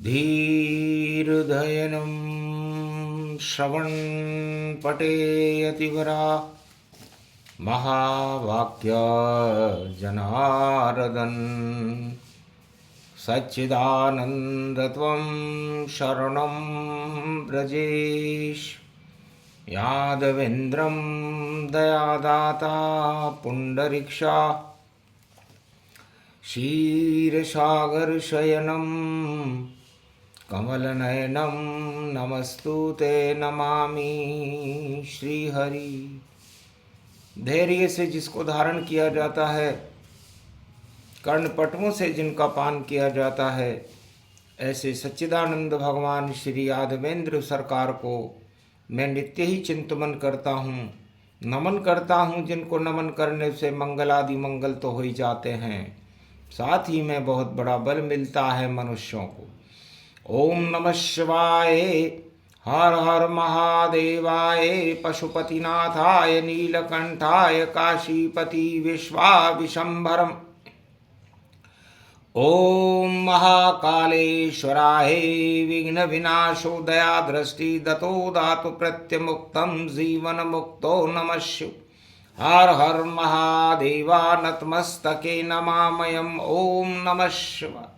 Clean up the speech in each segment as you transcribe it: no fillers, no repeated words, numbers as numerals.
धीर्धयनं श्रवणपटेयतिवरा महावाक्य जनार्दन सच्चिदानन्दत्वं शरणं व्रजेश यादवेन्द्रं दयादाता पुण्डरीक्षा क्षीरसागरशयनं कमलनयनं नमस्तुते नमामि श्रीहरि। धैर्य से जिसको धारण किया जाता है, कर्णपटुओं से जिनका पान किया जाता है, ऐसे सच्चिदानंद भगवान श्री यादवेंद्र सरकार को मैं नित्य ही चिंतन करता हूँ, नमन करता हूँ। जिनको नमन करने से मंगलादि मंगल तो हो ही जाते हैं, साथ ही में बहुत बड़ा बल मिलता है मनुष्यों को। ओम नमः शिवाय, हर हर महादेवाय, पशुपतिनाथाय नीलकंठाय काशीपति विश्वाविशंभरम। ओम महाकालेश्वराय विघ्न विनाशो दया दृष्टि दतो दातु प्रत्यमुक्तम जीवन मुक्तो नमः शिव। हर हर महादेवा नतमस्तके नमामयम्। ओम नमः शिवाय।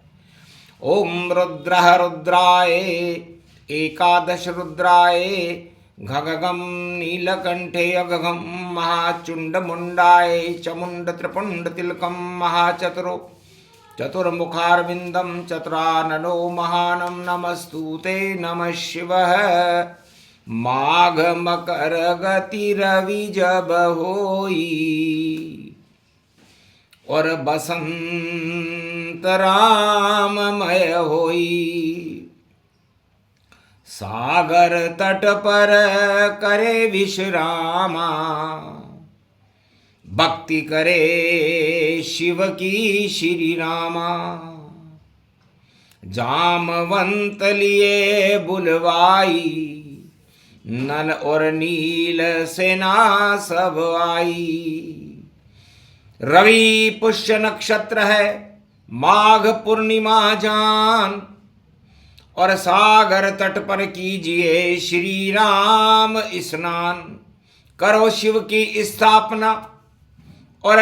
ओम रुद्रः रुद्राय एकादश रुद्राय घगगम नीलकंठे अगगम महाचुंड मुंडाय चमुंड त्रिपुंड तिलकम महाचतुरो चतुर्मुखारविंदम चतुराननो महानम नमस्तुते नमः शिवः। माघ मकर गति रवि जब होई और बसंत राममय होई। सागर तट पर करे विश्रामा, भक्ति करे शिव की श्री रामा। जामवंत लिए बुलवाई, नल और नील सेना सब आई। रवि पुष्य नक्षत्र है, माघ पूर्णिमा जान, और सागर तट पर कीजिए श्री राम स्नान। करो शिव की स्थापना और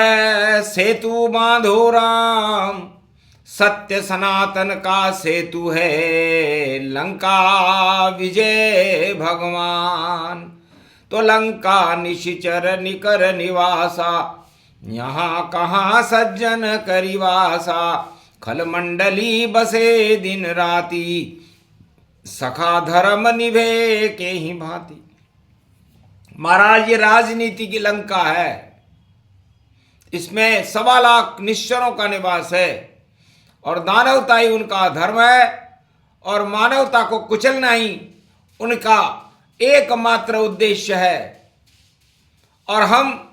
सेतु बांधो राम। सत्य सनातन का सेतु है लंका विजय भगवान। तो लंका निशिचर निकर निवासा, यहाँ कहाँ सज्जन करिवासा। खल मंडली बसे दिन राती, सखा धर्म निभे के ही भांति। महाराज, ये राजनीति की लंका है, इसमें 1.25 लाख निश्चरों का निवास है, और दानवता ही उनका धर्म है, और मानवता को कुचलना ही उनका एकमात्र उद्देश्य है। और हम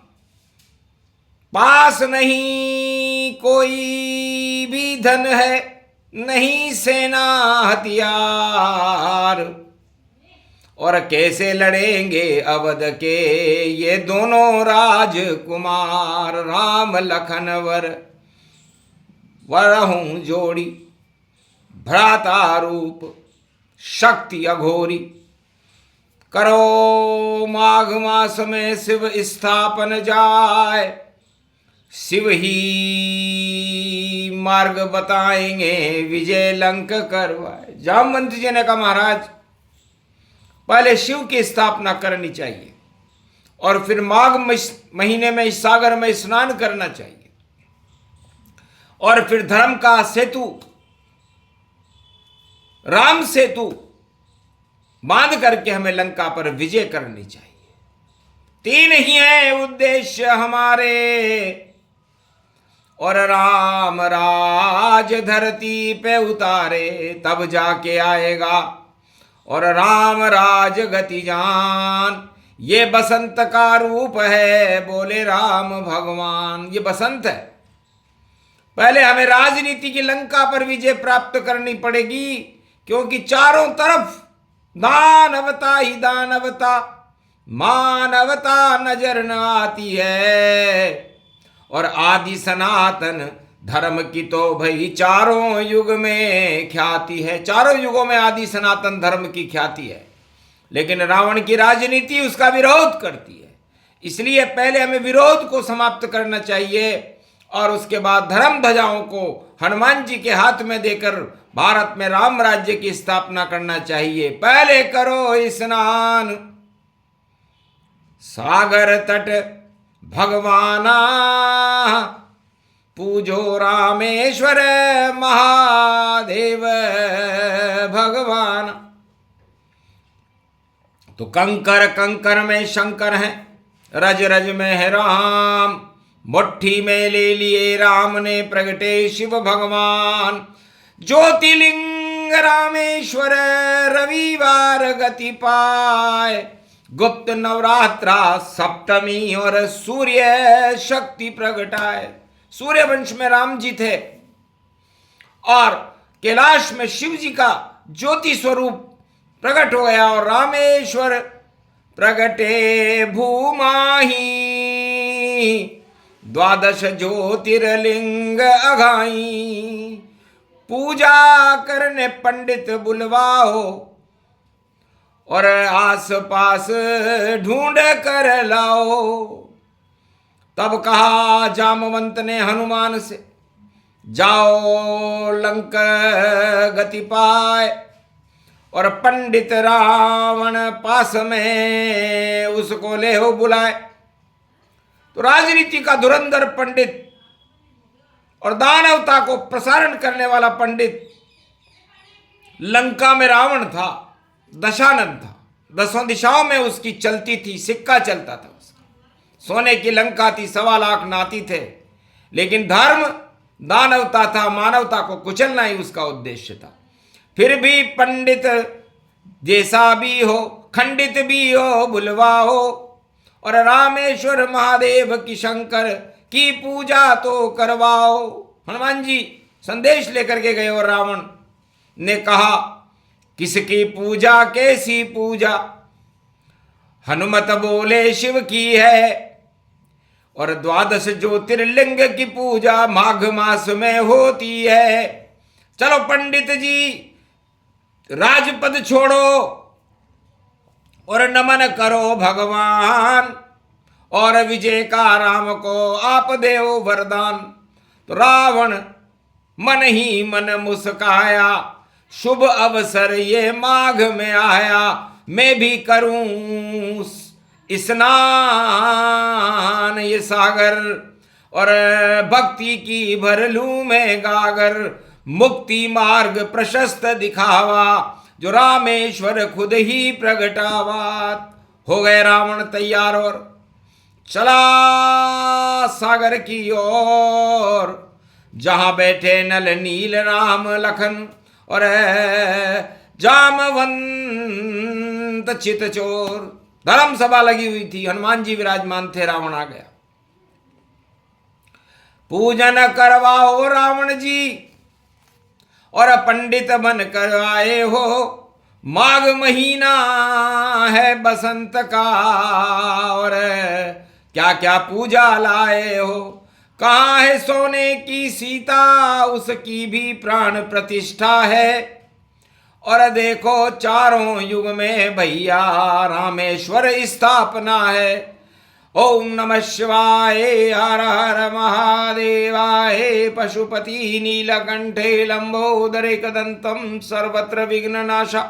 पास नहीं कोई भी धन है, नहीं सेना हथियार, और कैसे लड़ेंगे अवध के ये दोनों राजकुमार। राम लखन वरहूं जोड़ी, भ्राता रूप शक्ति अघोरी। करो माघ मास में शिव स्थापन जाए, शिव ही मार्ग बताएंगे विजय लंक करवाए। जामवंत जी ने कहा, महाराज पहले शिव की स्थापना करनी चाहिए, और फिर माघ महीने में इस सागर में स्नान करना चाहिए, और फिर धर्म का सेतु राम सेतु बांध करके हमें लंका पर विजय करनी चाहिए। 3 ही हैं उद्देश्य हमारे, और राम राज धरती पे उतारे तब जाके आएगा, और राम राज गति जान। ये बसंत का रूप है, बोले राम भगवान। ये बसंत है। पहले हमें राजनीति की लंका पर विजय प्राप्त करनी पड़ेगी, क्योंकि चारों तरफ दानवता ही दानवता, मानवता नजर न आती है। और आदि सनातन धर्म की तो भाई चारों युग में ख्याति है, चारों युगों में आदि सनातन धर्म की ख्याति है, लेकिन रावण की राजनीति उसका विरोध करती है। इसलिए पहले हमें विरोध को समाप्त करना चाहिए और उसके बाद धर्म ध्वजाओं को हनुमान जी के हाथ में देकर भारत में राम राज्य की स्थापना करना चाहिए। पहले करो स्नान सागर तट भगवाना, पूजो रामेश्वर महादेव भगवान। तो कंकर कंकर में शंकर हैं, रज रज में है राम, मुट्ठी में ले लिए राम ने प्रगटे शिव भगवान। ज्योतिलिंग रामेश्वर रविवार गति पाए, गुप्त नवरात्रा सप्तमी और सूर्य शक्ति प्रगटाए। सूर्य वंश में राम जी थे और कैलाश में शिव जी का ज्योति स्वरूप प्रकट हो गया और रामेश्वर प्रगटे भूमाही, द्वादश ज्योतिर्लिंग अघाई। पूजा करने पंडित बुलवाओ और आस पास ढूंढ कर लाओ। तब कहा जामवंत ने हनुमान से, जाओ लंक गति पाए, और पंडित रावण पास में उसको ले हो बुलाए। तो राजनीति का धुरंधर पंडित और दानवता को प्रसारण करने वाला पंडित लंका में रावण था, दशानन था, 10 दिशाओं में उसकी चलती थी, सिक्का चलता था उसका। सोने की लंका थी, 1.25 लाख नाती थे, लेकिन धर्म दानवता था, मानवता को कुचलना ही उसका उद्देश्य था। फिर भी पंडित जैसा भी हो, खंडित भी हो, बुलवाओ और रामेश्वर महादेव की शंकर की पूजा तो करवाओ। हनुमान जी संदेश लेकर के गए और रावण ने कहा, किसकी पूजा कैसी पूजा? हनुमत बोले शिव की है, और 12 ज्योतिर्लिंग की पूजा माघ मास में होती है। चलो पंडित जी राजपद छोड़ो और नमन करो भगवान, और विजय का राम को आप देओ वरदान। तो रावण मन ही मन मुस्काया, शुभ अवसर ये माघ में आया, मैं भी करूं स्नान ये सागर, और भक्ति की भर लूं मैं गागर। मुक्ति मार्ग प्रशस्त दिखावा, जो रामेश्वर खुद ही प्रगटावा। हो गए रावण तैयार और चला सागर की ओर, जहां बैठे नल नील राम लखन और जामवंत चितचोर। धर्म सभा लगी हुई थी, हनुमान जी विराजमान थे, रावण आ गया। पूजन करवाओ रावण जी और पंडित बन कर आए हो, माघ महीना है बसंत का, और क्या क्या पूजा लाए हो। कहाँ है सोने की सीता, उसकी भी प्राण प्रतिष्ठा है, और देखो चारों युग में भैया रामेश्वर स्थापना है। ओम नमः शिवाय, हर हर महादेवाय। पशुपति नीलकंठे लंबोदरे कदंतम सर्वत्र विघ्ननाशा,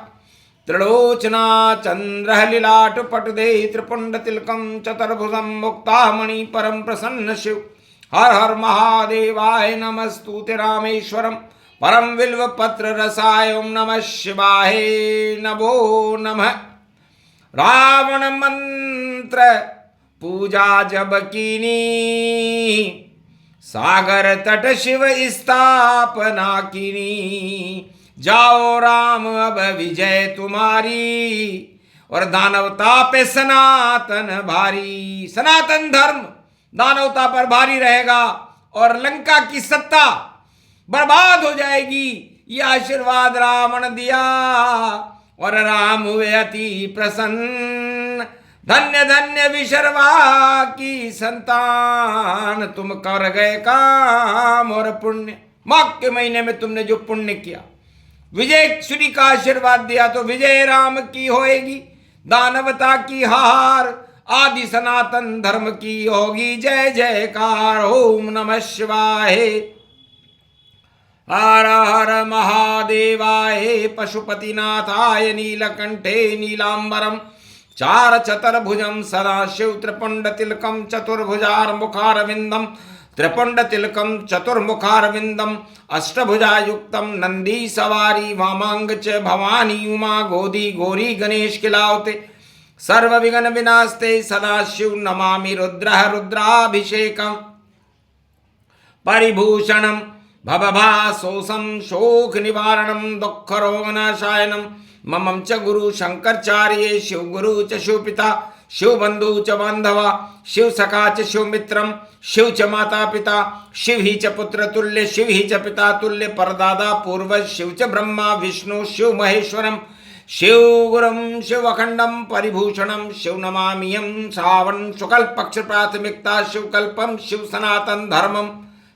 त्रिलोचना चंद्रहलिलाट पटुदे त्रिपुंड तिलकम चतुर्भुजं मुक्तामणि परम प्रसन्न शिव। हर हर महादेवाय नमस्तुते रामेश्वरम परम विल्व पत्र रसाय। ओम नमः शिवाय नमो नमः। रावण मंत्र पूजा जब कीनी, सागर तट शिव स्थापना कीनी। जाओ राम अब विजय तुम्हारी, और दानवता पे सनातन भारी। सनातन धर्म दानवता पर भारी रहेगा और लंका की सत्ता बर्बाद हो जाएगी। यह आशीर्वाद रावण दिया और राम हुए अति प्रसन्न। धन्य धन्य विशर्वा की संतान, तुम कर गए काम और पुण्य। माघ के महीने में तुमने जो पुण्य किया, विजय श्री का आशीर्वाद दिया, तो विजय राम की होएगी, दानवता की हार, आदि सनातन धर्म की होगी जय जयकार। ओम नमः शिवाय। हर हर महादेवाय। पशुपतिनाथाय नीलकंठे नीलांबरम चार चतुर्भुजं सदाशिव त्रिपुंडतिलकं चतुर्भुजार्मुखारविंदम त्रिपुंडतिलकं चतुर्मुखारविंदम अष्टभुजायुक्तं नंदी सवारी वामांग च भवानी उमा गोदी गौरी गणेश खिलावते सर्व विघ्न विनाशते सदाशिव नमामि रुद्रः रुद्राभिषेकं परिभूषणं भवभासोषं शोक निवारणं दुःखरोगनाशायनं ममं च गुरु शंकराचार्य शिव गुरु च शिव पिता शिव बंधु च बांधवा शिव सखा च शिव मित्रम शिव च माता पिता शिव ही च पुत्र तुल्य शिव ही च पिता तुल्य परदादा पूर्वज शिव च ब्रह्मा विष्णु शिव महेश्वरम शिव गुरुम शिव अखंडम परिभूषणम शिव नमामियम श्रावण शुक्ल पक्ष प्राथमिकता शिव कल्पम शिव सनातन धर्मम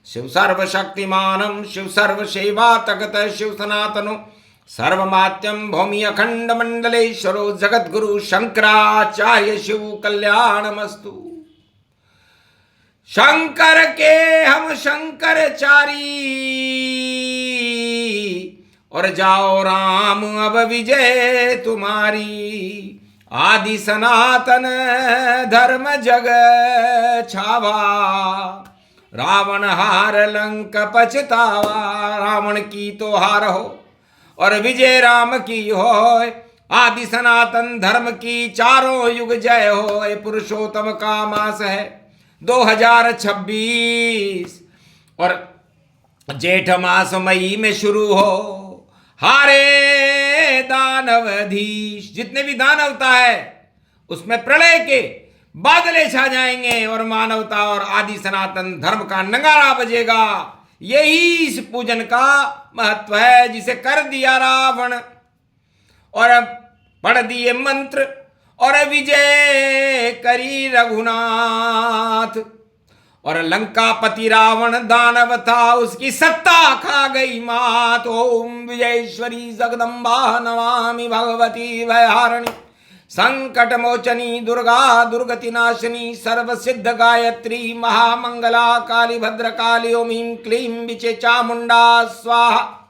शिव सर्वशक्तिमानम शिव सर्वसेवा तगत शिव सनातनो सर्वमात्यम भूमि अखंड मंडलेश्वरो जगद्गुरु शंकराचार्य शिव कल्याणमस्तु। शंकर के हम शंकरचारी और जाओ राम अब विजय तुम्हारी। आदि सनातन धर्म जग छावा रावण हार लंक पछतावा। रावण की तो हार हो और विजय राम की होय। आदि सनातन धर्म की चारों युग जय हो। ये पुरुषोत्तम का मास है 2026 और जेठ मास मई में शुरू हो। हारे दानवधीश, जितने भी दानवता है उसमें प्रलय के बादले छा जाएंगे और मानवता और आदि सनातन धर्म का नगारा बजेगा। यही इस पूजन का महत्व है, जिसे कर दिया रावण और पढ़ दिए मंत्र और विजय करी रघुनाथ। और लंकापति रावण दानव था, उसकी सत्ता खा गई मात। ओम विजयेश्वरी जगदम्बा नमामि भगवती भयहारिणी संकट मोचनी दुर्गा दुर्गति नाशिनी सर्व सिद्ध गायत्री महामंगला काली भद्रकाली ओम ह्रीं क्लीं विचे चामुंडा स्वाहा।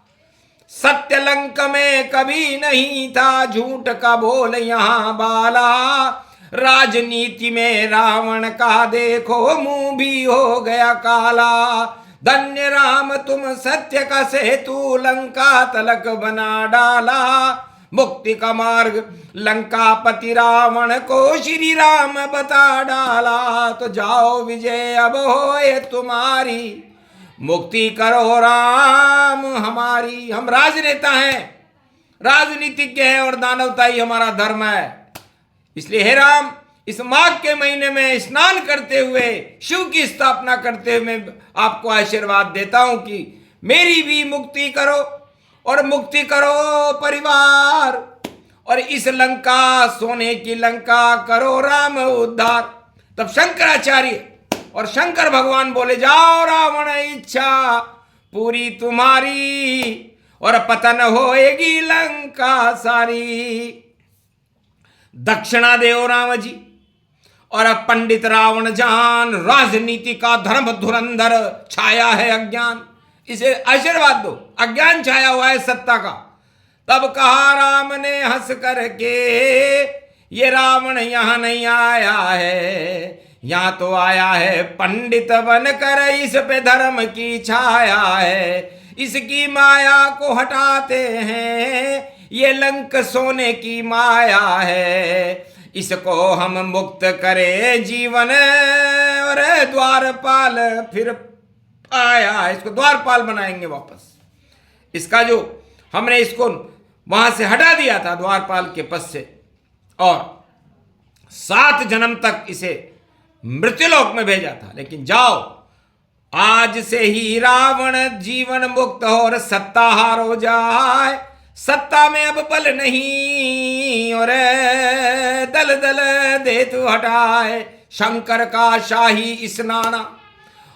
सत्य लंक में कभी नहीं था, झूठ का बोल यहाँ बाला। राजनीति में रावण का देखो मुंह भी हो गया काला। धन्य राम तुम सत्य का सेतु लंका तलक बना डाला। मुक्ति का मार्ग लंकापति रावण को श्री राम बता डाला। तो जाओ विजय अब होए तुम्हारी, मुक्ति करो राम हमारी। हम राजनेता हैं, राजनीतिज्ञ हैं और दानवता ही हमारा धर्म है। इसलिए हे राम, इस माघ के महीने में स्नान करते हुए शिव की स्थापना करते हुए मैं आपको आशीर्वाद देता हूं कि मेरी भी मुक्ति करो और मुक्ति करो परिवार। और इस लंका सोने की लंका करो राम उद्धार। तब शंकराचार्य और शंकर भगवान बोले, जाओ रावण इच्छा पूरी तुम्हारी और पतन होएगी लंका सारी। दक्षिणा देव राम जी। और अब पंडित रावण जान, राजनीति का धर्म धुरंधर छाया है अज्ञान, इसे आशीर्वाद दो। अज्ञान छाया हुआ है सत्ता का। तब कहा राम ने हंस करके, ये रावण यहां नहीं आया है, यहाँ तो आया है पंडित बनकर, इस पे धर्म की छाया है। इसकी माया को हटाते हैं, ये लंक सोने की माया है। इसको हम मुक्त करें जीवन और द्वारपाल फिर आया। इसको द्वारपाल बनाएंगे वापस। इसका जो हमने इसको वहां से हटा दिया था द्वारपाल के पद से, और 7 जन्म तक इसे मृत्युलोक में भेजा था। लेकिन जाओ, आज से ही रावण जीवन मुक्त हो और सत्ताहार हो जाए। सत्ता में अब बल नहीं और दल दल दे तू हटाए, शंकर का शाही स्नाना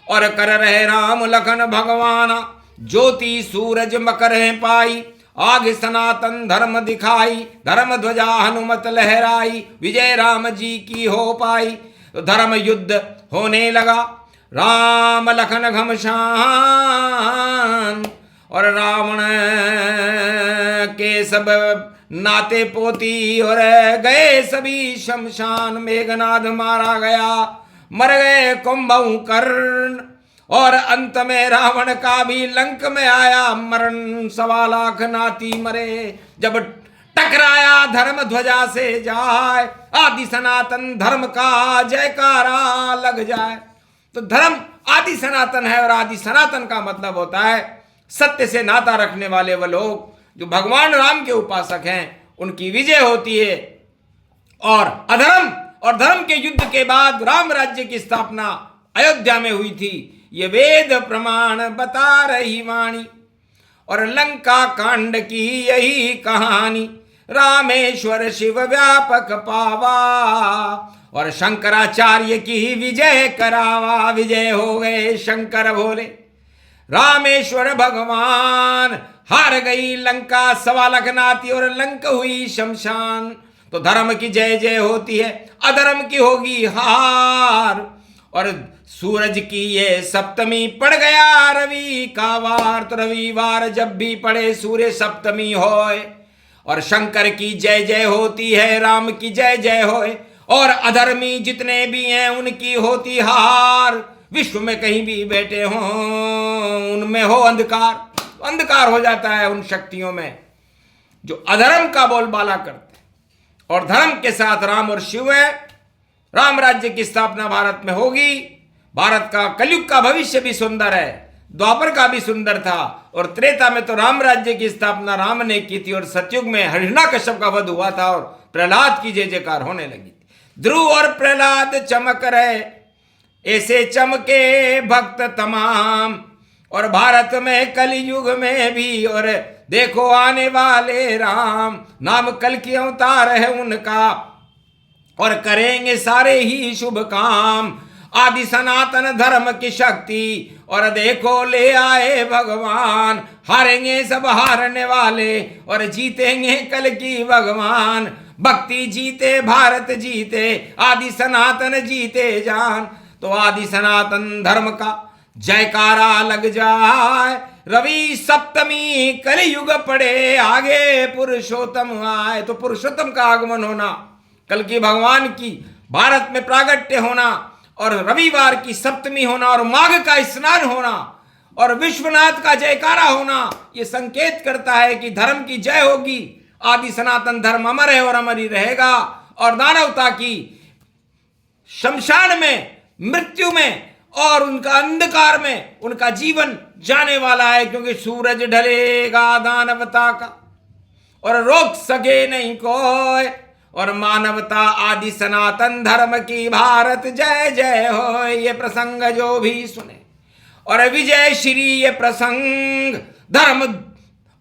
और कर रहे राम लखन भगवाना, ज्योति सूरज मकर है पाई, आगे सनातन धर्म दिखाई, धर्म ध्वजा हनुमत लहराई, विजय राम जी की हो पाई। तो धर्म युद्ध होने लगा, राम लखन घमसान और रावण के सब नाते पोती और गए सभी शमशान। मेघनाद मारा गया, मर गए कुंभकर्ण और अंत में रावण का भी लंक में आया मरण। 1.25 लाख नाती मरे, जब टकराया धर्म ध्वजा से जाए, आदि सनातन धर्म का जयकारा लग जाए। तो धर्म आदि सनातन है और आदि सनातन का मतलब होता है सत्य से नाता रखने वाले वो लोग जो भगवान राम के उपासक हैं, उनकी विजय होती है। और अधर्म और धर्म के युद्ध के बाद राम राज्य की स्थापना अयोध्या में हुई थी, ये वेद प्रमाण बता रही वाणी। और लंका कांड की यही कहानी, रामेश्वर शिव व्यापक पावा और शंकराचार्य की विजय करावा। विजय हो गए शंकर भोले, रामेश्वर भगवान हार गई लंका, 1.25 लाख नाती और लंक हुई शमशान। तो धर्म की जय जय होती है, अधर्म की होगी हार। और सूरज की ये सप्तमी पड़ गया रवि का वार, तो रविवार जब भी पड़े सूर्य सप्तमी होए। और शंकर की जय जय होती है, राम की जय जय होए। और अधर्मी जितने भी हैं उनकी होती हार। विश्व में कहीं भी बैठे हों उनमें हो अंधकार, अंधकार हो जाता है उन शक्तियों में जो अधर्म का बोलबाला करते हैं। और धर्म के साथ राम और शिव है। राम राज्य की स्थापना भारत में होगी। भारत का कलयुग का भविष्य भी सुंदर है, द्वापर का भी सुंदर था। और त्रेता में तो राम राज्य की स्थापना राम ने की थी और सतयुग में हिरण्याकश्यप का वध हुआ था और प्रहलाद की जय जयकार होने लगी थी। ध्रुव और प्रहलाद चमक रहे, ऐसे चमके भक्त तमाम। और भारत में कलयुग में भी और देखो आने वाले राम, नाम कल की अवतार है उनका और करेंगे सारे ही शुभ काम। आदि सनातन धर्म की शक्ति और देखो ले आए भगवान, हारेंगे सब हारने वाले और जीतेंगे कल की भगवान। भक्ति जीते भारत जीते, आदि सनातन जीते जान। तो आदि सनातन धर्म का जयकारा लग जाए, रवि सप्तमी कलयुग पड़े आगे पुरुषोत्तम आए। तो पुरुषोत्तम का आगमन होना, कल की भगवान की भारत में प्रागट्य होना और रविवार की सप्तमी होना और माघ का स्नान होना और विश्वनाथ का जयकारा होना, ये संकेत करता है कि धर्म की जय होगी। आदि सनातन धर्म अमर है और अमर ही रहेगा। और दानवता की शमशान में, मृत्यु में और उनका अंधकार में उनका जीवन जाने वाला है, क्योंकि सूरज ढलेगा दानवता का और रोक सके नहीं कोई। और मानवता आदि सनातन धर्म की भारत जय जय हो। ये प्रसंग जो भी सुने और विजय श्री ये प्रसंग धर्म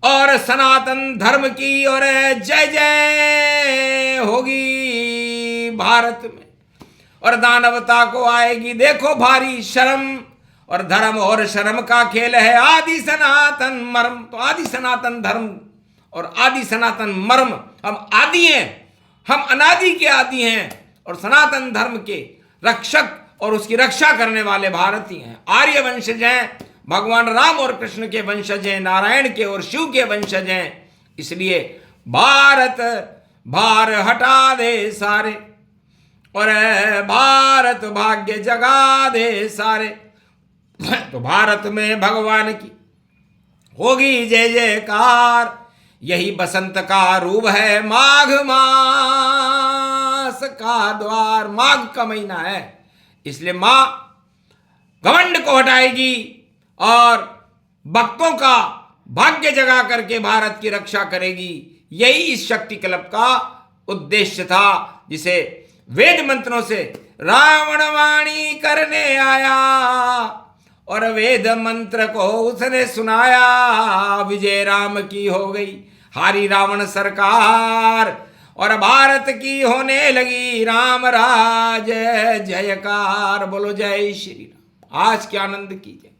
और सनातन धर्म की और जय जय होगी भारत में। और दानवता को आएगी देखो भारी शर्म। और धर्म और शर्म का खेल है आदि सनातन मर्म। तो आदि सनातन धर्म और आदि सनातन मर्म, हम आदि हैं, हम अनादि के आदि हैं और सनातन धर्म के रक्षक और उसकी रक्षा करने वाले भारतीय हैं। आर्य वंशज हैं, भगवान राम और कृष्ण के वंशज हैं, नारायण के और शिव के वंशज हैं। इसलिए भारत भार हटा दे सारे और भारत भाग्य जगा दे सारे। तो भारत में भगवान की होगी जय जयकार। यही बसंत का रूप है, माघ मास का द्वार। माघ का महीना है, इसलिए मां घमंड को हटाएगी और भक्तों का भाग्य जगा करके भारत की रक्षा करेगी। यही इस शक्ति क्लब का उद्देश्य था, जिसे वेद मंत्रों से रावण वाणी करने आया और वेद मंत्र को उसने सुनाया। विजय राम की हो गई, हारी रावण सरकार और भारत की होने लगी राम राज जयकार। बोलो जय श्री राम। आज के आनंद की जय।